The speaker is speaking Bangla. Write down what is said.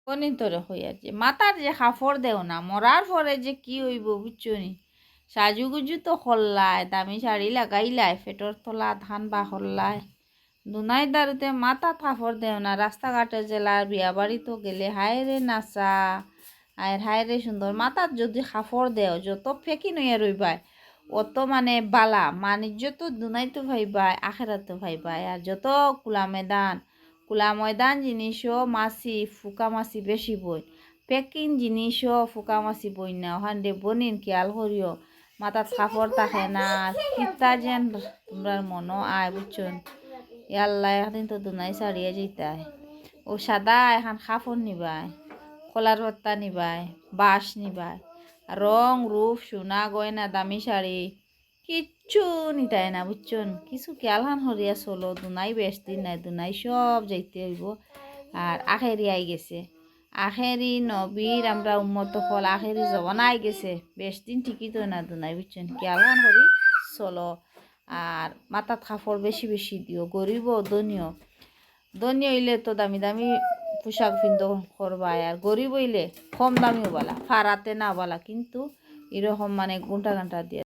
তরে হইয়াছে মাথার যে কাপড় দেও না মরার পরে যে কি হইব বুঝছো নি সাজুগুজু তো হল্লায় দামি শাড়ি লাগাইলাই ফেটর তলা ধান বা হল্লায় দুনাই দারুতে মাথা কাপড় দেও না রাস্তাঘাটে জেলার বিয়া বাড়ি তো গেলে হায় রে নাচা আর হায় রে সুন্দর মাথার যদি কাপড় দেও যত ফেকি নইয়া রইবাই অত মানে বালা মানিজ্য তো দুনাই তো ভাইবাই আখেরা তো ভাইবাই আর যত কুলা ময়দান জিনিসও মাছি ফুকা মাছি বেশি বই পেকিং জিনিসও ফুকা মাছি বই না ওখান দে বনিন খেয়াল করিও মাথার কাপড় থাকে না কিতা যেন তোমরা মনও আয় বুঝছন ইয়াল্লা এখন তো দুনাই ছাড়িয়ে যেতাই ও সাদা এখন কাপড় নিবাই কলার ভত্তা নিবাই বাঁশ নিবাই রং রূপ সোনা গয়না দামি শাড়ি কিচ্ছু নিতাই না বুঝছন কিছু খেয়ালহান হরিয়া চলো দুনাই বেশ দিন নাই দুনাই সব যাইতে হইব আর আখেরি আই গেছে আখেরি নবীর আমরা উন্মত ফল আখেরি জবান আই গেছে বেশ দিন ঠিকই তো না দুনাই বুঝছেন খেয়ালহান হরি চলো আর মাথাত কাপড় বেশি বেশি দিও গরিব ধনীয় ধনী হইলে তো দামি দামি পোশাক পিন্ধ করবাই আর গরিব হইলে কম দামিও বালা ফারাতে না বালা কিন্তু এরকম মানে ঘন্টা ঘন্টা দিয়ে